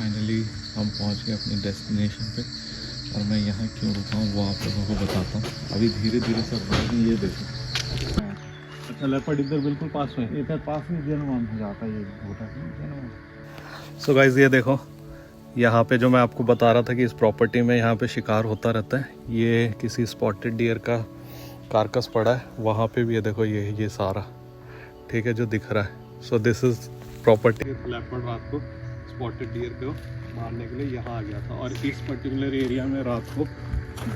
Finally हम पहुंच गए अपने डेस्टिनेशन पे और मैं यहाँ क्यों रुका हूँ वो आप लोगों को बताता हूँ। अभी धीरे धीरे सब बढ़ ये देखो। अच्छा लेपर्ड इधर बिल्कुल पास में, इधर पास में जनवान हो जाता है ये छोटा। सो गाइस ये देखो, यहाँ पे जो मैं आपको बता रहा था कि इस प्रॉपर्टी में यहाँ पे शिकार होता रहता है, ये किसी स्पॉटेड डियर का कारकस पड़ा है। वहाँ पे भी ये देखो, ये सारा ठीक है जो दिख रहा है। So this is property. Leopard रात को स्पॉटेड डियर को मारने के लिए यहाँ आ गया था और इस पर्टिकुलर एरिया में रात को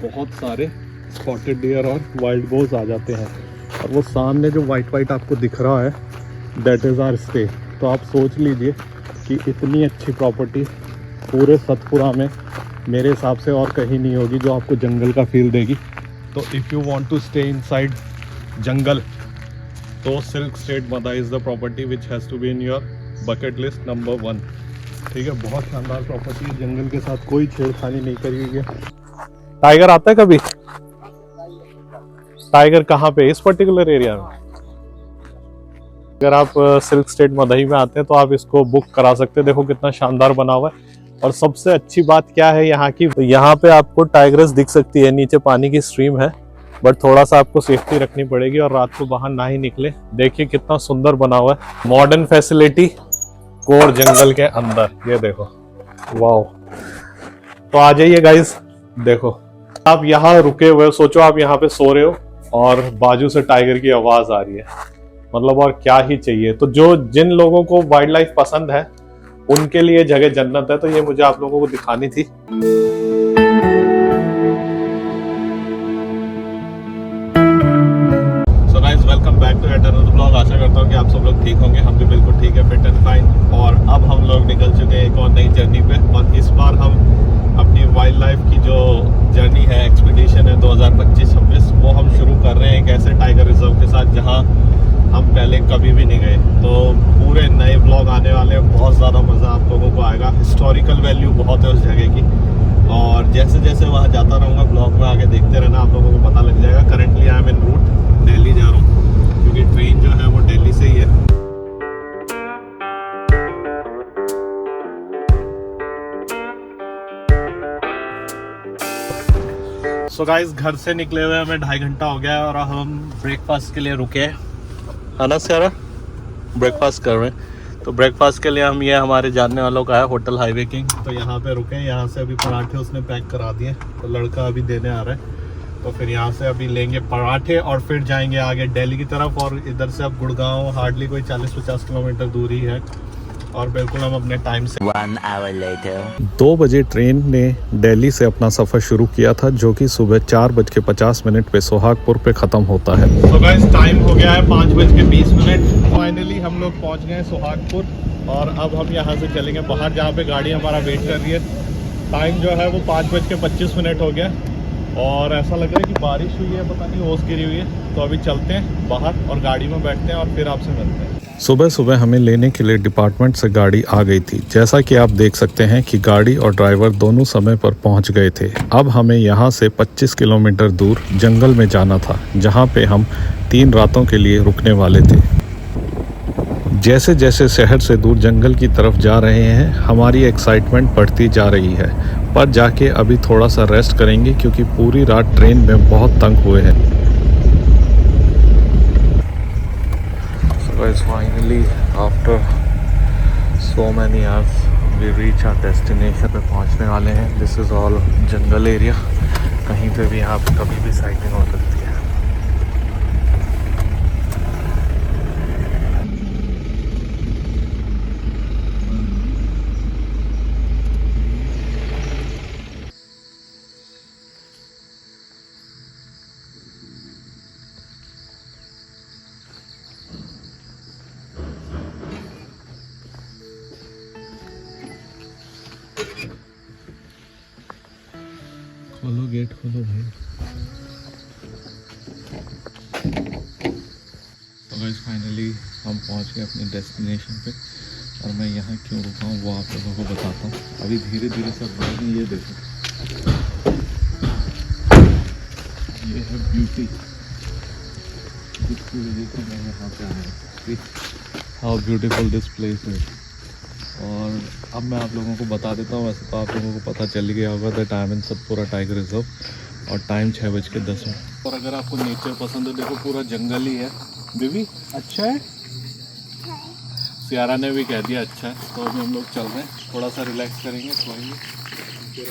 बहुत सारे स्पॉटेड डियर और वाइल्ड बोर्स आ जाते हैं। और वो सामने जो वाइट आपको दिख रहा है दैट इज़ आवर स्टे। तो आप सोच लीजिए कि इतनी अच्छी प्रॉपर्टी पूरे सतपुरा में मेरे हिसाब से और कहीं नहीं होगी जो आपको जंगल का फील देगी। तो if you want to stay inside jungle तो सिल्क स्टेट मदा is the property which has to be in your bucket list number 1। ठीक है, बहुत शानदार प्रॉपर्टी है, जंगल के साथ कोई छेड़खानी नहीं करी हुई है। टाइगर आता है कभी? टाइगर कहाँ पे? इस पर्टिकुलर एरिया में। अगर आप सिल्क स्टेट मदही में आते हैं तो आप इसको बुक करा सकते हैं। देखो कितना शानदार बना हुआ है। और सबसे अच्छी बात क्या है यहाँ की, तो यहाँ पे आपको टाइग्रेस दिख सकती है, नीचे पानी की स्ट्रीम है, बट थोड़ा सा आपको सेफ्टी रखनी पड़ेगी और रात को बाहर ना ही निकले। देखिए कितना सुंदर बना हुआ है, मॉडर्न फैसिलिटी कोर जंगल के अंदर। ये देखो वाओ। तो आ जाइए गाइस, देखो आप यहाँ रुके हुए हो, सोचो आप यहाँ पे सो रहे हो और बाजू से टाइगर की आवाज आ रही है, मतलब और क्या ही चाहिए। तो जिन लोगों को वाइल्ड लाइफ पसंद है उनके लिए जगह जन्नत है। तो ये मुझे आप लोगों को दिखानी थी। So guys welcome back to another blog. आशा करता हूँ कि आप सब लोग ठीक होंगे, हम भी बिल्कुल ठीक है, फिट एंड फाइन। और अब हम लोग निकल चुके हैं एक और नई जर्नी पे। और इस बार हम अपनी वाइल्ड लाइफ की जो जर्नी है, एक्सपीडिशन है 2025-26, वो हम शुरू कर रहे हैं एक ऐसे टाइगर रिजर्व के साथ जहाँ हम पहले कभी भी नहीं गए। तो पूरे नए ब्लॉग आने वाले हैं, बहुत ज़्यादा मज़ा आप लोगों को आएगा। हिस्टोरिकल वैल्यू बहुत है उस जगह की। और जैसे जैसे वहाँ जाता रहूँगा ब्लॉग में आगे देखते रहना, आप लोगों को पता लग जाएगा। Currently I am en route Delhi जा रहा हूँ, क्योंकि ट्रेन जो है वो दिल्ली से ही है। सो गाइस घर से निकले हुए हमें 2.5 घंटा हो गया है और हम ब्रेकफास्ट के लिए रुके हैं। है ना सारा, ब्रेकफास्ट कर रहे हैं। तो ब्रेकफास्ट के लिए हम, ये हमारे जानने वालों का है होटल हाईवे किंग, तो यहाँ पे रुके हैं। यहाँ से अभी पराठे उसने पैक करा दिए, तो लड़का अभी देने आ रहा है। तो फिर यहाँ से अभी लेंगे पराठे और फिर जाएंगे आगे दिल्ली की तरफ। और इधर से अब गुड़गांव हार्डली कोई 40-50 किलोमीटर दूरी है और बिल्कुल हम अपने टाइम से। 1 hour later 2 बजे ट्रेन ने दिल्ली से अपना सफ़र शुरू किया था, जो कि सुबह 4:50 पे सोहागपुर पे ख़त्म होता है। तो गाइस टाइम हो गया है 5:20। फाइनली हम लोग पहुंच गए सोहागपुर और अब हम यहां से चलेंगे बाहर, जहां पे गाड़ी हमारा वेट कर रही है। टाइम जो है वो 5:25 हो गया और ऐसा लग रहा है कि बारिश हुई है, पता नहीं ओस गिरी हुई है। तो अभी चलते हैं बाहर और गाड़ी में बैठते हैं और फिर आपसे मिलते हैं। सुबह सुबह हमें लेने के लिए डिपार्टमेंट से गाड़ी आ गई थी। जैसा कि आप देख सकते हैं कि गाड़ी और ड्राइवर दोनों समय पर पहुंच गए थे। अब हमें यहां से 25 किलोमीटर दूर जंगल में जाना था, जहां पे हम 3 रातों के लिए रुकने वाले थे। जैसे जैसे शहर से दूर जंगल की तरफ जा रहे हैं, हमारी एक्साइटमेंट बढ़ती जा रही है। पर जाके अभी थोड़ा सा रेस्ट करेंगे, क्योंकि पूरी रात ट्रेन में बहुत तंग हुए हैं। Guys, finally after so many hours we reach our destination पे पहुंचने वाले हैं। This is all jungle area, कहीं पे भी यहाँ पे कभी भी साइकिलिंग हो सकती है। खोलो गेट, खोलो भाई। तो गाइस फाइनली हम पहुंच गए अपने डेस्टिनेशन पे और मैं यहाँ क्यों रुका हूँ वो आप लोगों को बताता हूँ। अभी धीरे धीरे सब बढ़ रही है। ये देखो, ये है ब्यूटी, जिसकी वजह से मैं यहाँ पे आया। हाउ ब्यूटीफुल दिस प्लेस है। और अब मैं आप लोगों को बता देता हूँ, वैसे तो आप लोगों को पता चल गया होगा that I am in Satpura tiger reserve और टाइम 6:10। और अगर आपको नेचर पसंद है, देखो पूरा जंगल ही है। बेबी अच्छा है, सियारा ने भी कह दिया अच्छा है। तो अभी हम लोग चल रहे हैं, थोड़ा सा रिलैक्स करेंगे, सोएंगे, फिर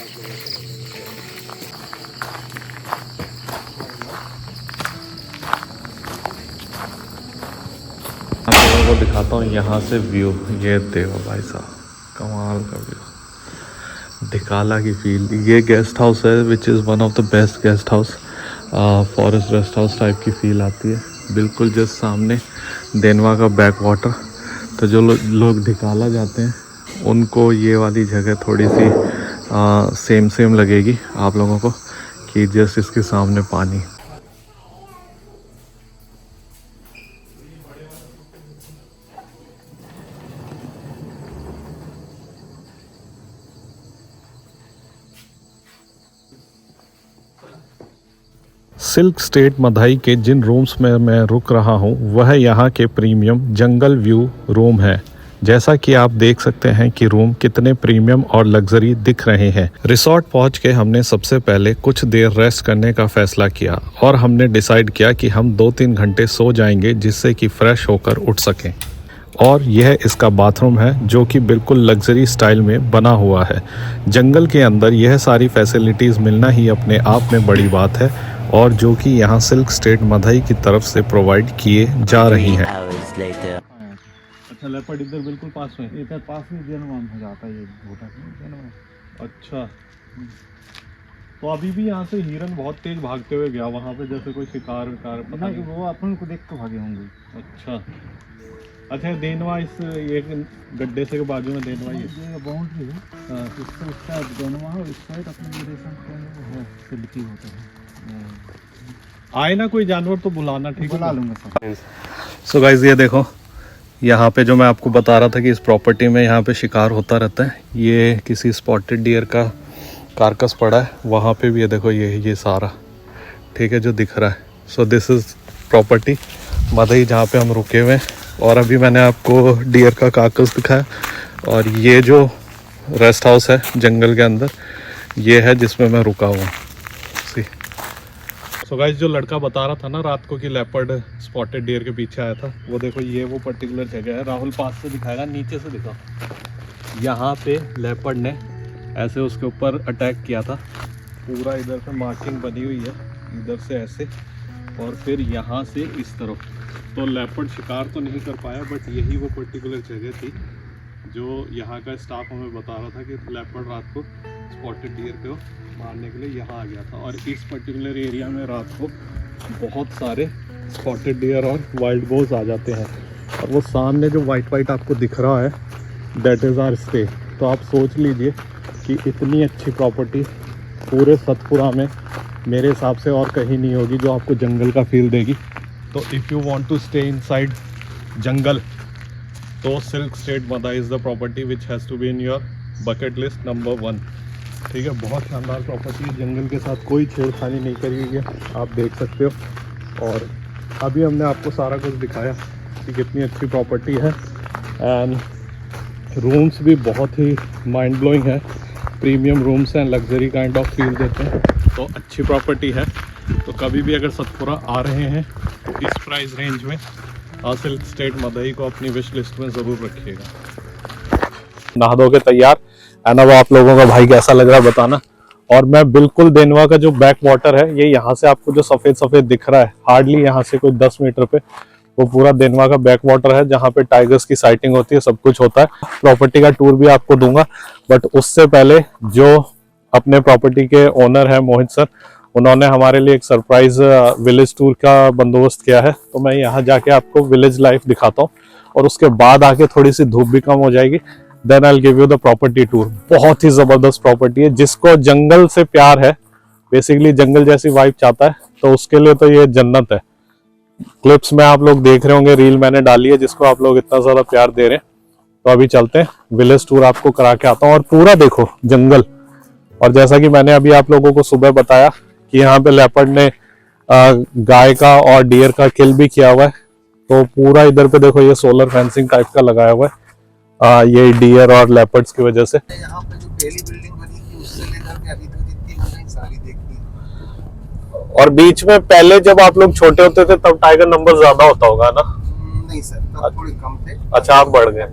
आप लोगों को दिखाता हूँ यहाँ से व्यू। ये देखो भाई साहब, कमाल का व्यू, ढिकाला की फील। ये गेस्ट हाउस है which is one of the best guest house, forest rest house type की फील आती है। बिल्कुल जस्ट सामने देनवा का बैक वाटर। तो जो लोग ढिकाला जाते हैं उनको ये वाली जगह थोड़ी सी सेम लगेगी आप लोगों को, कि जस्ट इसके सामने पानी। सिल्क स्टेट मदाई के जिन रूम्स में मैं रुक रहा हूँ वह यहाँ के प्रीमियम जंगल व्यू रूम है। जैसा कि आप देख सकते हैं कि रूम कितने प्रीमियम और लग्जरी दिख रहे हैं। रिसोर्ट पहुँच के हमने सबसे पहले कुछ देर रेस्ट करने का फैसला किया और हमने डिसाइड किया कि हम 2-3 घंटे सो जाएंगे, जिससे कि फ्रेश होकर उठ सकें। और यह इसका बाथरूम है जो कि बिल्कुल लग्जरी स्टाइल में बना हुआ है। जंगल के अंदर यह सारी फैसिलिटीज़ मिलना ही अपने आप में बड़ी बात है, और जो कि यहाँ सिल्क स्टेट मदाई की तरफ से प्रोवाइड किए जा रही हैं। अच्छा, लेपर्ड इधर बिल्कुल पास में, इधर पास में जनवान हो जाता है ये छोटा जनवान। अच्छा, तो अभी भी यहाँ से हिरन बहुत तेज भागते हुए गया वहाँ पे, जैसे कोई शिकार विकार पता नहीं। वो अपन को देख के भागे होंगे। अच्छा, देनवा इस एक गड्ढे से के बाजू में देनवा ही है। ये बाउंड्री है, इससे उसका देनवा है, इस साइड अपने रेशम को है सिल्की होते हैं। आए ना कोई जानवर तो बुलाना, ठीक है? बुला लूंगा सर। सो गाइस, ये देखो यहाँ पे जो मैं आपको बता रहा था कि इस प्रॉपर्टी में यहाँ पे शिकार होता रहता है। ये किसी स्पॉटेड डियर का कारकस पड़ा है वहाँ पे भी, ये देखो ये सारा ठीक है जो दिख रहा है। सो दिस इज़ प्रॉपर्टी मदई जहाँ पे हम रुके हुए हैं। और अभी मैंने आपको डियर का कारकस दिखाया, और ये जो रेस्ट हाउस है जंगल के अंदर, ये है जिसमें मैं रुका हुआ। सो गाइस, जो लड़का बता रहा था ना रात को कि लेपर्ड स्पॉटेड डियर के पीछे आया था, वो देखो ये वो पर्टिकुलर जगह है। राहुल पास से दिखाएगा, नीचे से दिखा। यहाँ पे लेपर्ड ने ऐसे उसके ऊपर अटैक किया था। पूरा इधर से मार्किंग बनी हुई है, इधर से ऐसे, और फिर यहाँ से इस तरफ। तो लेपर्ड शिकार तो नहीं कर पाया, बट यही वो पर्टिकुलर जगह थी जो यहाँ का स्टाफ हमें बता रहा था कि लेपर्ड रात को स्पॉटेड डियर को मारने के लिए यहाँ आ गया था। और इस पर्टिकुलर एरिया में रात को बहुत सारे स्पॉटेड डियर और वाइल्ड बोर्स आ जाते हैं। और वो सामने जो वाइट आपको दिख रहा है, दैट इज़ आवर स्टे। तो आप सोच लीजिए कि इतनी अच्छी प्रॉपर्टी पूरे सतपुरा में मेरे हिसाब से और कहीं नहीं होगी जो आपको जंगल का फील देगी। तो if you want to stay inside jungle, तो सिल्क स्टेट मदाई is the property which has to be in your bucket list number 1। ठीक है, बहुत शानदार प्रॉपर्टी है, जंगल के साथ कोई छेड़खानी नहीं करी हुई है, आप देख सकते हो। और अभी हमने आपको सारा कुछ दिखाया कि कितनी अच्छी प्रॉपर्टी है। एंड रूम्स भी बहुत ही माइंड ब्लोइंग है, प्रीमियम रूम्स हैं, लग्जरी काइंड ऑफ फील देते हैं। तो अच्छी प्रॉपर्टी है। तो कभी भी अगर सतपुरा आ रहे हैं इस प्राइस रेंज में, सिल्क स्टेट मदाई को अपनी विश लिस्ट में ज़रूर रखिएगा। नहा धो के तैयार है ना। वो आप लोगों का भाई कैसा लग रहा है बताना। और मैं बिल्कुल देनवा का जो बैक वाटर है, ये यहाँ से आपको जो सफ़ेद सफ़ेद दिख रहा है, हार्डली यहाँ से कोई 10 मीटर पे वो पूरा देनवा का बैक वाटर है, जहाँ पे टाइगर्स की साइटिंग होती है, सब कुछ होता है। प्रॉपर्टी का टूर भी आपको दूंगा, बट उससे पहले जो अपने प्रॉपर्टी के ओनर है मोहित सर, उन्होंने हमारे लिए एक सरप्राइज विलेज टूर का बंदोबस्त किया है। तो मैं यहाँ जाके आपको विलेज लाइफ दिखाता हूँ, और उसके बाद आके थोड़ी सी धूप भी कम हो जाएगी, then I will give you the property tour. बहुत ही जबरदस्त प्रॉपर्टी है, जिसको जंगल से प्यार है, बेसिकली जंगल जैसी वाइब चाहता है, तो उसके लिए तो ये जन्नत है। क्लिप्स में आप लोग देख रहे होंगे, रील मैंने डाली है जिसको आप लोग इतना ज्यादा प्यार दे रहे हैं। तो अभी चलते हैं, विलेज टूर आपको करा के आता हूँ, और पूरा देखो जंगल। और जैसा कि मैंने अभी आप लोगों को सुबह बताया कि यहाँ पे लेपर्ड ने गाय का और डियर का किल भी किया हुआ है। तो पूरा इधर पे देखो ये सोलर फेंसिंग टाइप का लगाया हुआ है, ये डियर और लेपर्ड्स की वजह से। यहाँ पे जो पहली बिल्डिंग बनी थी उससे लेकर के अभी तक जितनी बनी सारी देखी है। और बीच में पहले जब आप लोग छोटे होते थे तब टाइगर नंबर ज्यादा होता होगा ना? नहीं सर, तब थोड़े कम थे। अच्छा, आप बढ़ गए।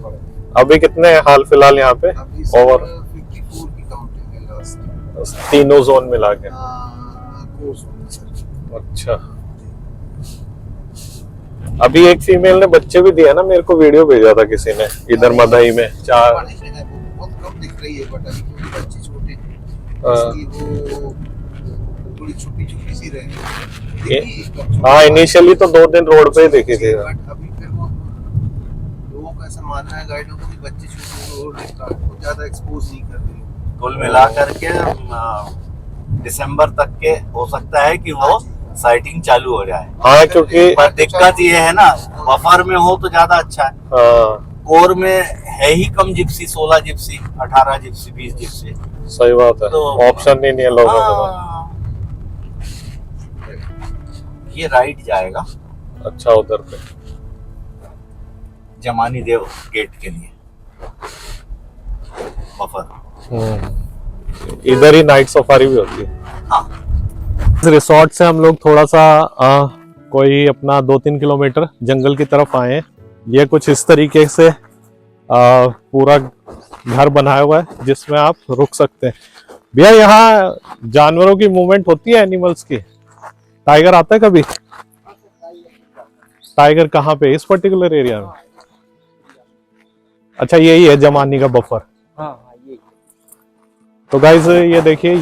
अभी कितने हैं हाल फिलहाल यहाँ पे? अभी सर ओवर 54 की काउंटिंग है लास्ट, तीनों जोन मिला के। Course sir. अच्छा, अभी एक फीमेल ने बच्चे भी दिया ना, मेरे को वीडियो भेजा था किसी ने इधर मदई में। 4 बहुत कम दिख रही है बट अभी क्योंकि बच्चे छोटे हैं इसलिए वो थोड़ी छुपी छुपी सी रही। हाँ, इनिशियली तो 2 दिन रोड पे ही देखी थी। बट अभी फिर वो लोगों का ऐसा मानना है गाइडों को कि बच्चे छोटे और ज्यादा एक्सपोज नहीं कर रहे। कुल मिला करके दिसंबर तक के हो सकता है कि वो साइटिंग चालू हो जाए। हाँ, क्योंकि पर दिक्कत ये है ना, बफर में हो तो ज्यादा अच्छा है। कोर में है ही कम जिप्सी, 16 जिप्सी, 18 जिप्सी, 20 जिप्सी। सही बात है, तो ऑप्शन ही नहीं है लोगों के पास। ये राइट जाएगा अच्छा, उधर पे जमानी देव गेट के लिए बफर। इधर ही नाइट सफारी भी होती है। हाँ, इस रिसोर्ट से हम लोग थोड़ा सा कोई अपना 2-3 किलोमीटर जंगल की तरफ आए हैं। ये कुछ इस तरीके से पूरा घर बनाया हुआ है जिसमें आप रुक सकते हैं। भैया, यहाँ जानवरों की मूवमेंट होती है, एनिमल्स की? टाइगर आता है कभी? टाइगर कहाँ पे, इस पर्टिकुलर एरिया में? अच्छा, यही है जमानी का बफर। तो गाइज ये देखिए,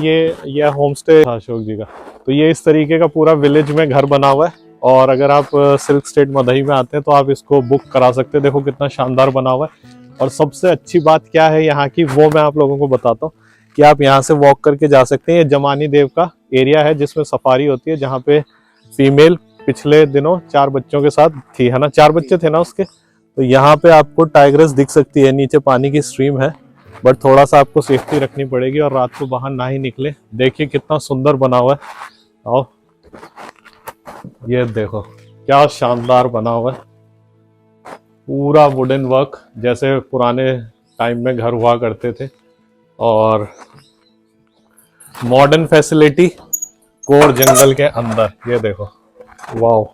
ये होम स्टे अशोक जी का। तो ये इस तरीके का पूरा विलेज में घर बना हुआ है, और अगर आप सिल्क स्टेट मदई में आते हैं तो आप इसको बुक करा सकते हैं। देखो कितना शानदार बना हुआ है। और सबसे अच्छी बात क्या है यहाँ की, वो मैं आप लोगों को बताता हूँ कि आप यहाँ से वॉक करके जा सकते हैं। ये जमानी देव का एरिया है जिसमें सफारी होती है, जहाँ पे फीमेल पिछले दिनों 4 बच्चों के साथ थी, है ना? 4 बच्चे थे ना उसके। तो यहाँ पे आपको टाइग्रेस दिख सकती है। नीचे पानी की स्ट्रीम है, बट थोड़ा सा आपको सेफ्टी रखनी पड़ेगी और रात को बाहर ना ही निकले। देखिए कितना सुंदर बना हुआ है। आओ, ये देखो क्या शानदार बना हुआ है। पूरा वुडन वर्क जैसे पुराने टाइम में घर हुआ करते थे, और मॉडर्न फैसिलिटी कोर जंगल के अंदर। ये देखो, वाओ।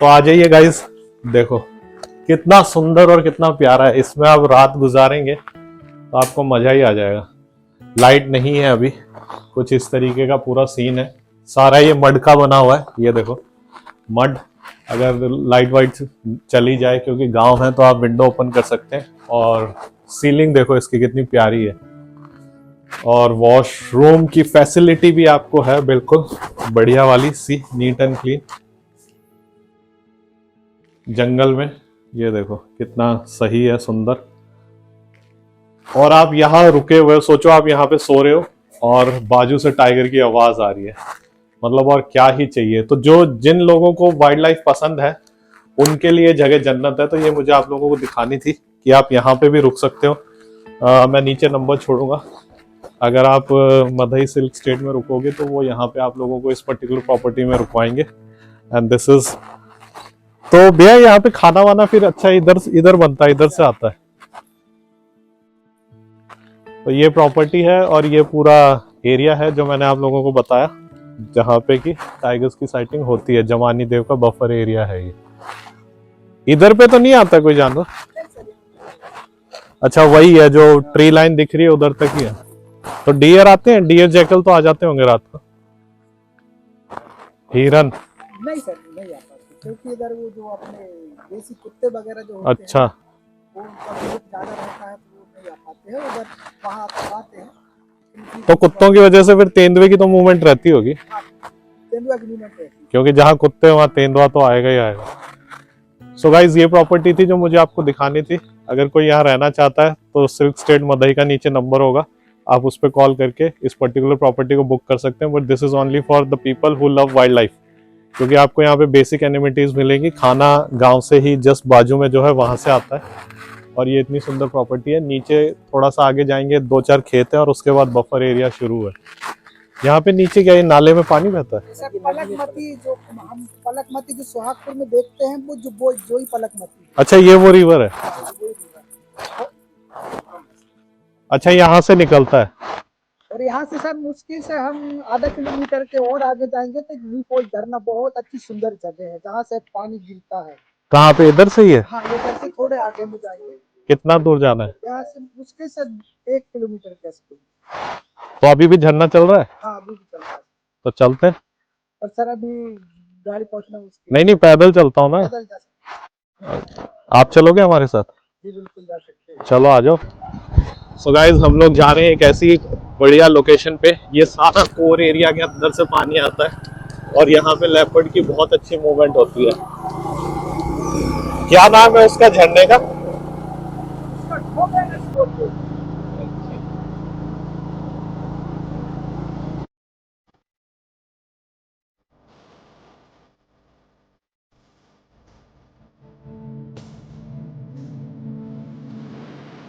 तो आ जाइए गाइस, देखो कितना सुंदर और कितना प्यारा है। इसमें आप रात गुजारेंगे तो आपको मजा ही आ जाएगा। लाइट नहीं है अभी, कुछ इस तरीके का पूरा सीन है। सारा ये मड का बना हुआ है, ये देखो मड। अगर लाइट वाइट चली जाए, क्योंकि गांव है, तो आप विंडो ओपन कर सकते हैं। और सीलिंग देखो इसकी कितनी प्यारी है, और वॉशरूम की फैसिलिटी भी आपको है बिल्कुल बढ़िया वाली सी, नीट एंड क्लीन। जंगल में ये देखो कितना सही है, सुंदर। और आप यहाँ रुके हुए, सोचो आप यहाँ पे सो रहे हो और बाजू से टाइगर की आवाज आ रही है, मतलब और क्या ही चाहिए। तो जिन लोगों को वाइल्ड लाइफ पसंद है उनके लिए जगह जन्नत है। तो ये मुझे आप लोगों को दिखानी थी कि आप यहाँ पे भी रुक सकते हो। मैं नीचे नंबर छोड़ूंगा, अगर आप मदई सिल्क स्टेट में रुकोगे तो वो यहाँ पे आप लोगों को इस पर्टिकुलर प्रॉपर्टी में रुकवाएंगे। एंड दिस इज, तो भैया यहाँ पे खाना वाना फिर अच्छा इधर बनता है, इधर से आता है। तो ये प्रॉपर्टी है और ये पूरा एरिया है जो मैंने आप लोगों को बताया, जहाँ पे कि टाइगर्स की साइटिंग होती है। जमानी देव का बफर एरिया है ये। इधर पे तो नहीं आता कोई जानवर? अच्छा, वही है जो ट्री लाइन दिख रही है उधर तक ही है। तो डियर आते हैं, डियर जैकल तो आ जाते होंगे रात को। हिरन नहीं सर, नहीं आ पाते, क्योंकि इधर वो जो अपने देसी कुत्ते वगैरह जो होते अच्छा, हैं, वो उनका बहुत ज्यादा रहता है, तो वो नहीं आ पाते हैं उधर। वहाँ आते हैं तो कुत्तों की वजह से फिर तेंदुए की तो मूवमेंट रहती होगी, तेंदुआ की मूवमेंट रहती है। क्योंकि जहाँ कुत्ते वहाँ तेंदुआ तो आएगा ही आएगा। सो गाइज, ये प्रॉपर्टी थी जो मुझे आपको दिखानी थी। अगर कोई यहाँ रहना चाहता है तो सिल्क स्टेट मदई का नीचे नंबर होगा, आप उस पर कॉल करके इस पर्टिकुलर प्रॉपर्टी को बुक कर सकते हैं। But this is only for the people who love wild life, क्योंकि आपको यहाँ पे बेसिक एनिमिटीज मिलेंगी। खाना गांव से ही जस्ट बाजू में जो है वहां से आता है। और ये इतनी सुंदर प्रॉपर्टी है। नीचे थोड़ा सा आगे जाएंगे 2-4 खेत है और उसके बाद बफर एरिया शुरू है। यहाँ पे नीचे क्या, ये नाले में पानी बहता है? सर पलकमती, जो हम पलकमती जो सोहागपुर में देखते हैं, वो जो ही पलकमती। अच्छा, ये वो रिवर है। अच्छा यहाँ से निकलता है। और यहाँ से सर मुश्किल से हम आधा किलोमीटर के और आगे जाएंगे तो व्यू पॉइंट झरना, बहुत अच्छी सुंदर जगह है जहाँ से पानी गिरता है। कहाँ पे, इधर से ही है? हाँ, इधर से थोड़े आगे में जाएंगे। कितना दूर जाना है? यहाँ से मुश्किल से 1 किलोमीटर के आसपास। तो अभी भी झरना चल रहा है? हाँ, अभी भी चल रहा है। तो चलते हैं। और सर अभी गाड़ी पहुँचना मुश्किल। नहीं नहीं, पैदल चलता हूँ ना। पैदल जा सकते आप चलोगे हमारे साथ? जी, बिल्कुल जा सकते हैं। चलो आ जाओ। सो गाइस, हम लोग जा रहे हैं एक ऐसी बढ़िया लोकेशन पे। ये सारा कोर एरिया के अंदर से पानी आता है और यहाँ पे लेपर्ड की बहुत अच्छी मूवमेंट होती है। क्या नाम है उसका झरने का?